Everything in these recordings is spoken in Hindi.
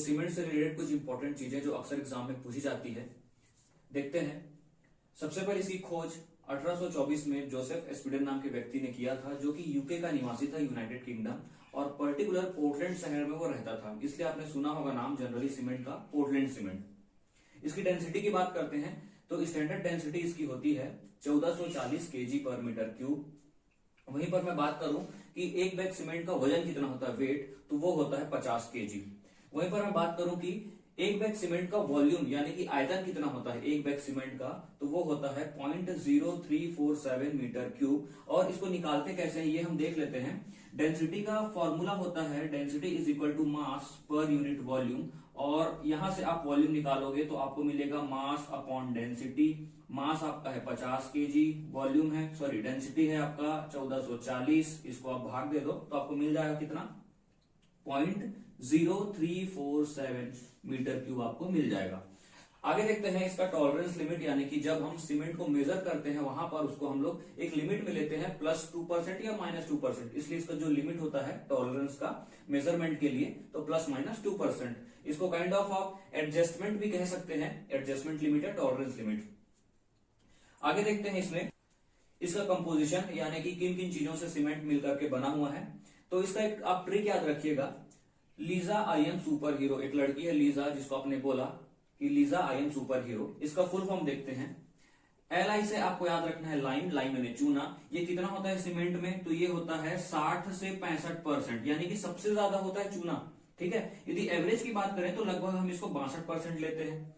सीमेंट से रिलेटेड कुछ इंपॉर्टेंट चीजें जो अक्सर एग्जाम में पूछी जाती है, देखते हैं। सबसे पहले इसकी खोज 1824 में जोसेफ एस्पिडन नाम के व्यक्ति ने किया था, जो कि यूके का निवासी था, यूनाइटेड किंगडम, और पर्टिकुलर पोर्टलैंड शहर में वो रहता था। इसलिए आपने सुना होगा नाम जनरली सीमेंट का, पोर्टलैंड सीमेंट। इसकी डेंसिटी की बात करते हैं तो स्टैंडर्ड डेंसिटी इसकी होती है 1440 केजी पर मीटर क्यूब। वहीं पर मैं बात करूं कि एक बैग सीमेंट का वजन कितना होता है, वेट, तो वो होता है 50 केजी। वहीं पर मैं बात करूं कि एक बैग सीमेंट का वॉल्यूम यानी कि आयतन कितना होता है एक बैग सीमेंट का, तो वो होता है 0.0347 मीटर क्यूब। और इसको निकालते कैसे हैं ये हम देख लेते हैं। डेंसिटी का फॉर्मूला होता है density is equal to mass per unit volume, और यहां से आप वॉल्यूम निकालोगे तो आपको मिलेगा मास अपॉन डेंसिटी। मास आपका है 50 केजी, वॉल्यूम है डेंसिटी है आपका 1440, इसको आप भाग दे दो तो आपको मिल जाएगा कितना, 0.0347 मीटर क्यूब आपको मिल जाएगा। आगे देखते हैं इसका टॉलरेंस लिमिट, यानी कि जब हम सीमेंट को मेजर करते हैं वहां पर उसको हम लोग एक लिमिट में लेते हैं +2% या -2%, इसलिए इसका जो लिमिट होता है टॉलरेंस का मेजरमेंट के लिए तो +-2%। इसको काइंड ऑफ आप एडजस्टमेंट भी कह सकते हैं, एडजस्टमेंट लिमिट या टॉलरेंस लिमिट। आगे देखते हैं इसमें इसका कंपोजिशन, यानी कि किन किन चीजों से सीमेंट मिलकर के बना हुआ है। तो इसका एक आप ट्रिक याद रखिएगा, Lisa I am super hero. एक लड़की है लीजा, जिसको आपने बोला कि Lisa I am super hero. इसका फुल फॉर्म देखते हैं। LI से आपको याद रखना है लाइम, लाइम यानी चूना। ये कितना होता है सीमेंट में, तो ये होता है 60 से 65%, यानी कि सबसे ज्यादा होता है चूना। ठीक है, यदि एवरेज की बात करें तो लगभग हम इसको 62% लेते हैं।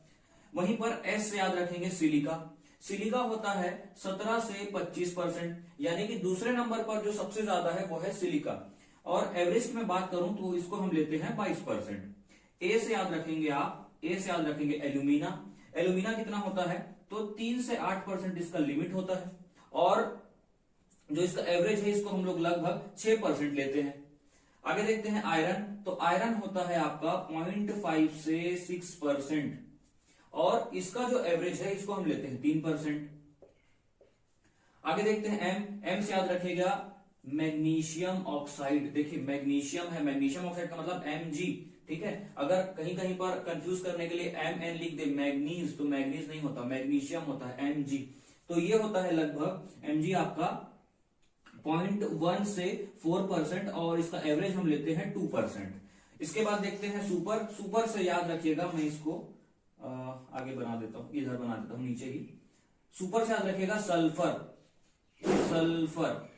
वहीं पर S से याद रखेंगे सिलिका। सिलिका होता है 17 से 25%, यानी कि दूसरे नंबर पर जो सबसे ज्यादा है वो है सिलिका। और एवरेज की मैं बात करूं तो इसको हम लेते हैं 22%। ए से याद रखेंगे आप, ए से याद रखेंगे एल्यूमिना। एल्यूमिना कितना होता है, तो 3 से 8% इसका लिमिट होता है, और जो इसका एवरेज है इसको हम लोग लगभग 6% लेते हैं। आगे देखते हैं आयरन। तो आयरन होता है आपका 0.5 से 6%, और इसका जो एवरेज है इसको हम लेते हैं 3%। आगे देखते हैं एम से याद रखिएगा मैग्नीशियम ऑक्साइड। देखिए मैग्नीशियम है, मैग्नीशियम ऑक्साइड का मतलब Mg। ठीक है, अगर कहीं कहीं पर कंफ्यूज करने के लिए Mn लिख दे मैग्नीज, तो मैग्नीज नहीं होता, मैग्नीशियम होता है Mg। तो ये होता है लगभग Mg आपका 0.1 से 4%, और इसका एवरेज हम लेते हैं 2%। इसके बाद देखते हैं सुपर। सुपर से याद रखिएगा, मैं इसको आगे बना देता हूं, इधर बना देता हूं नीचे ही। सुपर से याद रखिएगा सल्फर। सल्फर,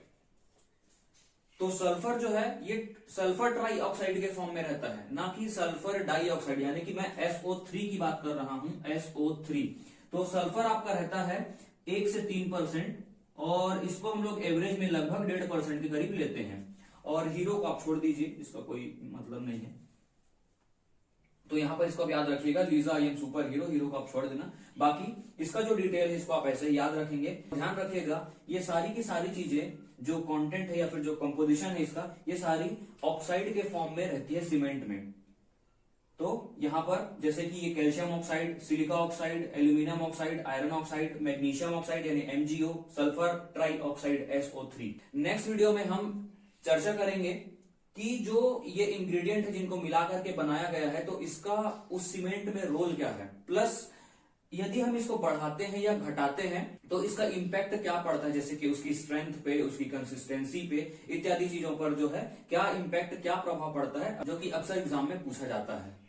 तो सल्फर जो है ये सल्फर ट्राई ऑक्साइड के फॉर्म में रहता है, ना कि सल्फर डाइऑक्साइड, यानी कि मैं SO3 की बात कर रहा हूं, SO3। तो सल्फर आपका रहता है 1 से 3%, और इसको हम लोग एवरेज में लगभग 1.5% के करीब लेते हैं। और हीरो को आप छोड़ दीजिए, इसका कोई मतलब नहीं है, तो यहां पर इसको आप याद रखिएगा Lisa I am super hero, hero को आप छोड़ देना। बाकी इसका जो डिटेल है इसको आप ऐसे ही याद रखेंगे। ध्यान रखिएगा ये सारी की सारी चीजें जो कंटेंट है या फिर जो कंपोजिशन है इसका, ये सारी ऑक्साइड के फॉर्म में रहती है सीमेंट में। तो यहां पर जैसे कि ये calcium oxide, silica oxide, aluminium oxide, iron oxide, magnesium oxide यानी MgO, sulphur try oxide SO3। Next video में हम चर्चा करेंगे कि जो ये इंग्रेडिएंट है जिनको मिलाकर के बनाया गया है, तो इसका उस सीमेंट में रोल क्या है, प्लस यदि हम इसको बढ़ाते हैं या घटाते हैं तो इसका इंपैक्ट क्या पड़ता है, जैसे कि उसकी स्ट्रेंथ पे, उसकी कंसिस्टेंसी पे, इत्यादि चीजों पर जो है क्या इंपैक्ट, क्या प्रभाव पड़ता है, जो कि अक्सर एग्जाम में पूछा जाता है।